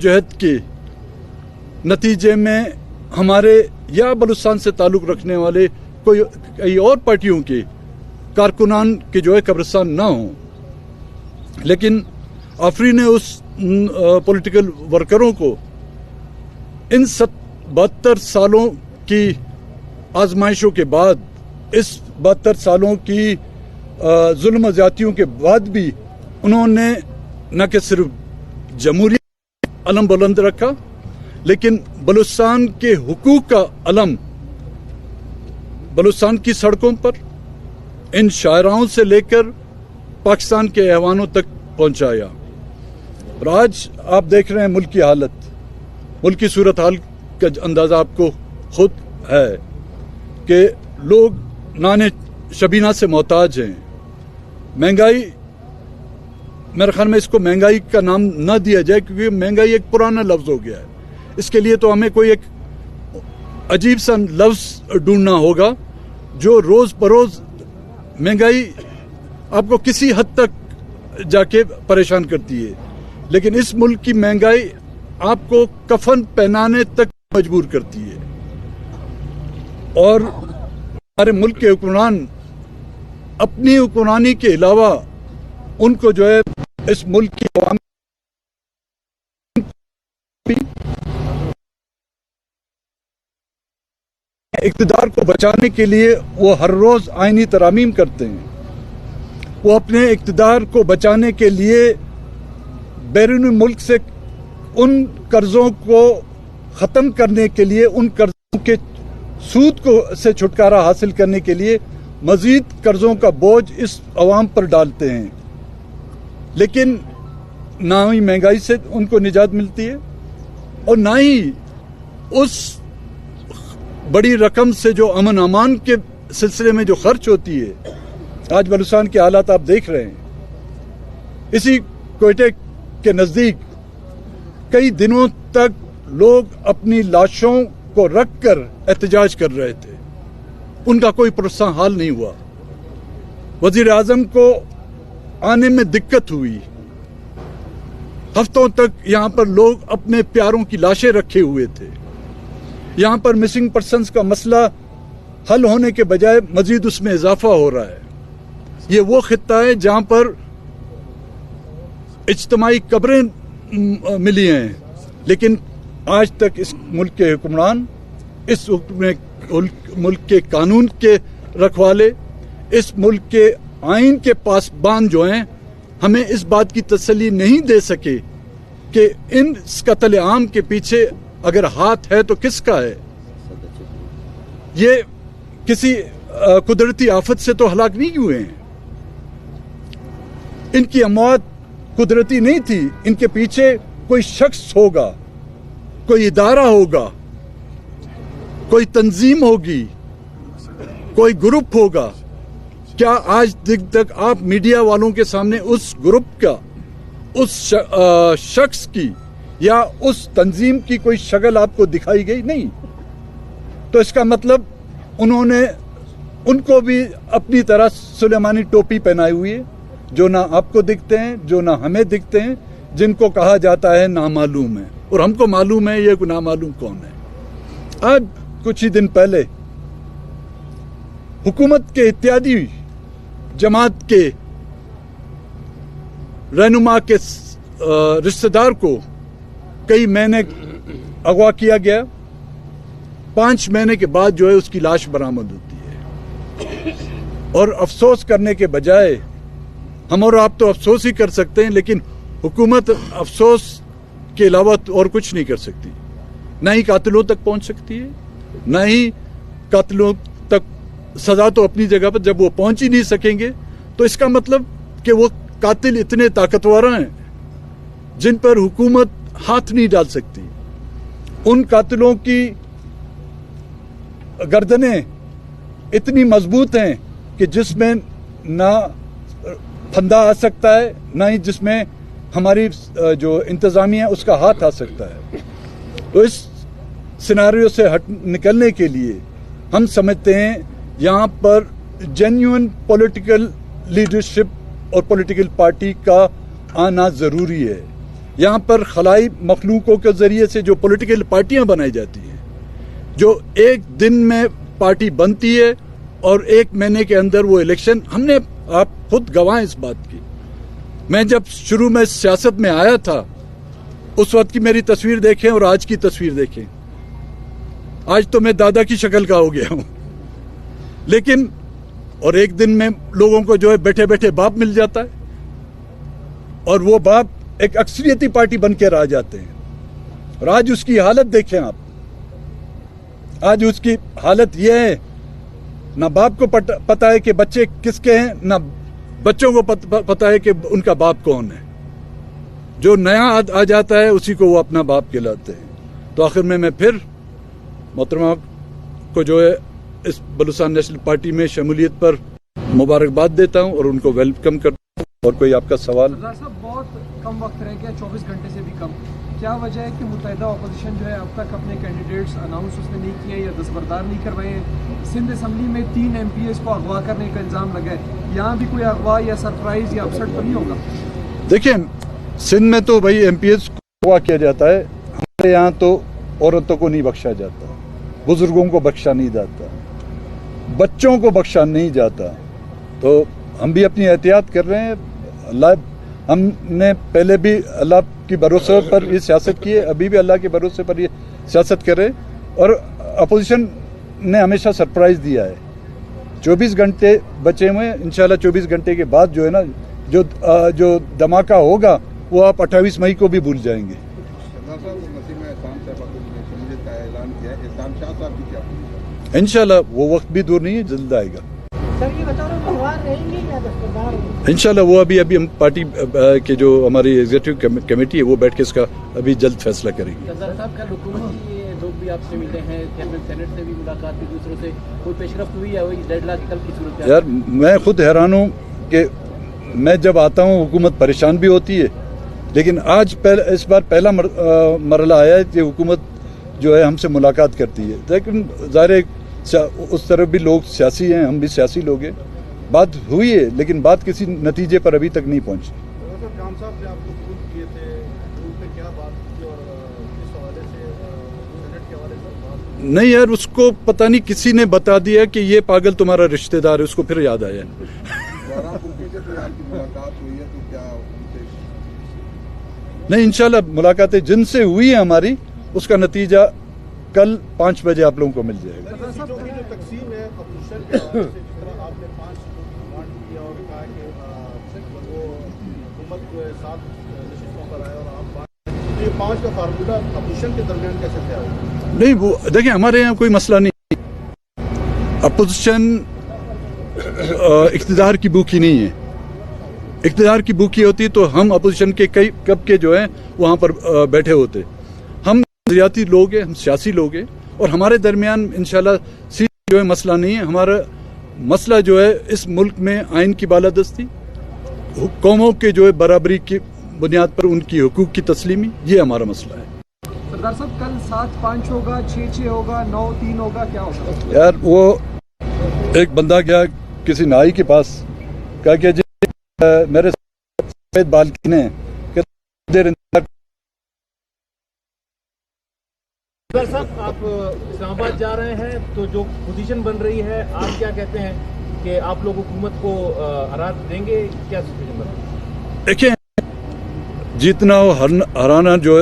जहद के नतीजे में हमारे या बलूचिस्तान से ताल्लुक़ रखने वाले कई और पार्टियों के कारकुनान के जो है कब्रिस्तान ना हों, लेकिन आफरीन ने उस पॉलिटिकल वर्करों को इन 72 सालों की आजमाइशों के बाद, इस 72 सालों की जुल्म ज़्यादतियों के बाद भी उन्होंने न कि सिर्फ जमहूरियत अलम बुलंद रखा, लेकिन बलूचिस्तान के हुकूक का अलम बलूचिस्तान की सड़कों पर इन शायराओं से लेकर पाकिस्तान के ऐवानों तक पहुंचाया। और आज आप देख रहे हैं मुल्क की हालत, मुल्क की सूरत हाल का अंदाजा आपको खुद है कि लोग नाने शबीना से मोहताज हैं। महंगाई, मेरे ख्याल में इसको महंगाई का नाम न दिया जाए, क्योंकि महंगाई एक पुराना लफ्ज हो गया है। इसके लिए तो हमें कोई एक अजीब सा लफ्ज ढूंढना होगा जो रोज बरोज महंगाई आपको किसी हद तक जाके परेशान करती है, लेकिन इस मुल्क की महंगाई आपको कफन पहनाने तक मजबूर करती है। और हमारे मुल्क के हुक्मरान अपनी हुक्मरानी के अलावा उनको जो है इस मुल्क की अवाम इक़्तिदार को बचाने के लिए वो हर रोज आईनी तरामीम करते हैं। वो अपने इक़्तिदार को बचाने के लिए बैरून मुल्क से उन कर्जों को ख़त्म करने के लिए, उन कर्जों के सूद को से छुटकारा हासिल करने के लिए मजीद कर्जों का बोझ इस अवाम पर डालते हैं। लेकिन ना ही महंगाई से उनको निजात मिलती है और ना ही उस बड़ी रकम से जो अमन अमान के सिलसिले में जो खर्च होती है। आज बलूचिस्तान के हालात आप देख रहे हैं। इसी कोयटे के नज़दीक कई दिनों तक लोग अपनी लाशों को रखकर एहतजाज कर रहे थे, उनका कोई पुरस्कार हाल नहीं हुआ। वजीर आजम को आने में दिक्कत हुई, हफ्तों तक यहां पर लोग अपने प्यारों की लाशें रखे हुए थे। यहां पर मिसिंग पर्सन्स का मसला हल होने के बजाय मजीद उसमें इजाफा हो रहा है। ये वो खित्ता है जहां पर इज्तिमाई कब्रें मिली हैं, लेकिन आज तक इस मुल्क के हुक्मरान, इस मुल्क के कानून के रखवाले, इस मुल्क के आइन के पासबान जो हैं, हमें इस बात की तसल्ली नहीं दे सके कि इन कत्ल आम के पीछे अगर हाथ है तो किसका है। ये किसी कुदरती आफत से तो हलाक नहीं हुए हैं। इनकी अमवात कुदरती नहीं थी, इनके पीछे कोई शख्स होगा, कोई इदारा होगा, कोई तंजीम होगी, कोई ग्रुप होगा। क्या आज तक आप मीडिया वालों के सामने उस ग्रुप का, उस शख्स की या उस तंजीम की कोई शक्ल आपको दिखाई गई? नहीं। तो इसका मतलब उनको भी अपनी तरह सुलेमानी टोपी पहनाई हुई है, जो ना आपको दिखते हैं, जो ना हमें दिखते हैं, जिनको कहा जाता है नामालूम है। और हमको मालूम है ये नामालूम कौन है। आज कुछ ही दिन पहले हुकूमत के इत्यादि जमात के रहनुमा के रिश्तेदार को कई महीने अगवा किया गया। 5 महीने के बाद जो है उसकी लाश बरामद होती है। और अफसोस करने के बजाय, हम और आप तो अफसोस ही कर सकते हैं, लेकिन हुकूमत अफसोस के अलावा और कुछ नहीं कर सकती। ना ही कातिलों तक पहुंच सकती है, ना ही कातिलों तक सजा तो अपनी जगह पर, जब वो पहुंच ही नहीं सकेंगे तो इसका मतलब कि वो कातिल इतने ताकतवर हैं जिन पर हुकूमत हाथ नहीं डाल सकती। उन कातिलों की गर्दनें इतनी मजबूत हैं कि जिसमें ना फंदा आ सकता है, ना ही जिसमें हमारी जो इंतजामिया है उसका हाथ आ सकता है। तो इस सिनारियो से निकलने के लिए हम समझते हैं यहाँ पर जेन्युइन पॉलिटिकल लीडरशिप और पॉलिटिकल पार्टी का आना ज़रूरी है। یہاں پر خلائی مخلوقوں کے ذریعے سے جو پولیٹیکل پارٹیاں بنائی جاتی ہیں، جو ایک دن میں پارٹی بنتی ہے اور ایک مہینے کے اندر وہ الیکشن، ہم نے آپ خود گواہ اس بات کی. میں جب شروع میں سیاست میں آیا تھا اس وقت کی میری تصویر دیکھیں اور آج کی تصویر دیکھیں. آج تو میں دادا کی شکل کا ہو گیا ہوں، لیکن اور ایک دن میں لوگوں کو جو ہے بیٹھے بیٹھے باپ مل جاتا ہے اور وہ باپ ایک اکثریتی پارٹی بن کے رہ جاتے ہیں. اور آج اس کی حالت دیکھیں آپ. آج اس کی حالت یہ ہے، نہ باپ کو پتا ہے کہ بچے کس کے ہیں، نہ بچوں کو پتا ہے کہ ان کا باپ کون ہے. جو نیا آ جاتا ہے اسی کو وہ اپنا باپ کہلاتے ہیں. تو آخر میں پھر محترمہ کو جو ہے اس بلوچستان نیشنل پارٹی میں شمولیت پر مبارکباد دیتا ہوں اور ان کو ویلکم کرتا ہوں. اور کوئی آپ کا سوال؟ سردار صاحب بہت کم وقت رہ گیا، 24 گھنٹے سے بھی کم. کیا وجہ ہے کہ متحدہ اپوزیشن جو ہے اب تک اپنے کینڈیڈیٹس اناؤنس اس نے نہیں کیے یا دستبردار نہیں کروائے ہیں؟ سندھ اسمبلی میں 3 MPs کو اغوا کرنے کا الزام لگا ہے. یہاں بھی کوئی اغوا یا سرپرائز یا اپسٹ تو نہیں ہوگا؟ دیکھیں، سندھ میں تو بھائی MPs کو اغوا کیا جاتا ہے. ہمارے یہاں تو عورتوں کو نہیں بخشا جاتا، بزرگوں کو بخشا نہیں جاتا، بچوں کو بخشا نہیں جاتا. تو ہم بھی اپنی احتیاط کر رہے ہیں. ہم نے پہلے بھی اللہ کی بھروسے پر یہ سیاست کی ہے، ابھی بھی اللہ کے بھروسے پر یہ سیاست کر رہے ہیں. اور اپوزیشن نے ہمیشہ سرپرائز دیا ہے. 24 گھنٹے بچے ہوئے ہیں. انشاءاللہ 24 گھنٹے کے بعد جو ہے نا جو دھماکہ ہوگا وہ آپ 28 مئی کو بھی بھول جائیں گے. انشاءاللہ وہ وقت بھی دور نہیں ہے، جلد آئے گا. انشاءاللہ وہ ابھی ہم پارٹی کے جو ہماری ایگزیکٹو کمیٹی ہے وہ بیٹھ کے اس کا ابھی جلد فیصلہ کرے گی. سردار صاحب کل حکومت کے لوگ بھی آپ سے ملے ہیں، چیئرمین سینٹ سے بھی ملاقات کی، دوسروں سے کوئی پیش رفت ہوئی ہے؟ وہی ڈیڈ لاک کل کی صورت؟ یار میں خود حیران ہوں کہ میں جب آتا ہوں حکومت پریشان بھی ہوتی ہے، لیکن آج اس بار پہلا مرحلہ آیا ہے کہ حکومت جو ہے ہم سے ملاقات کرتی ہے. لیکن ظاہر ہے اس طرف بھی لوگ سیاسی ہیں، ہم بھی سیاسی لوگ ہیں. بات ہوئی ہے لیکن بات کسی نتیجے پر ابھی تک نہیں پہنچی. نہیں یار، اس کو پتہ نہیں کسی نے بتا دیا کہ یہ پاگل تمہارا رشتہ دار ہے، اس کو پھر یاد آیا. نہیں، انشاءاللہ ملاقاتیں جن سے ہوئی ہیں ہماری اس کا نتیجہ کل 5 بجے آپ لوگوں کو مل جائے گا. نہیں، وہ دیکھیں ہمارے یہاں کوئی مسئلہ نہیں. اپوزیشن اقتدار کی بھوکی نہیں ہے. اقتدار کی بھوکی ہوتی تو ہم اپوزیشن کے کب کے جو ہیں وہاں پر بیٹھے ہوتے. ہم نظریاتی لوگ ہیں، ہم سیاسی لوگ ہیں اور ہمارے درمیان انشاءاللہ جو ہے مسئلہ نہیں ہے. ہمارا مسئلہ جو ہے اس ملک میں آئین کی بالادستی، قوموں کے جو ہے برابری کی بنیاد پر ان کی حقوق کی تسلیمی، یہ ہمارا مسئلہ ہے. سردار صاحب کل 7-5 ہوگا، 6-6 ہوگا، 9-3 ہوگا، کیا ہوگا؟ یار وہ ایک بندہ گیا کسی نائی کے پاس، کہا کہ جی میرے سفید بالکن ہیں کہ دیر انتظار. سردار صاحب آپ اسلام آباد جا رہے ہیں تو جو پوزیشن بن رہی ہے، آپ کیا کہتے ہیں کہ آپ لوگ حکومت کو ہرا دیں گے؟ کیا سچویشن بن رہی ہے؟ دیکھیں جتنا ہرانا جو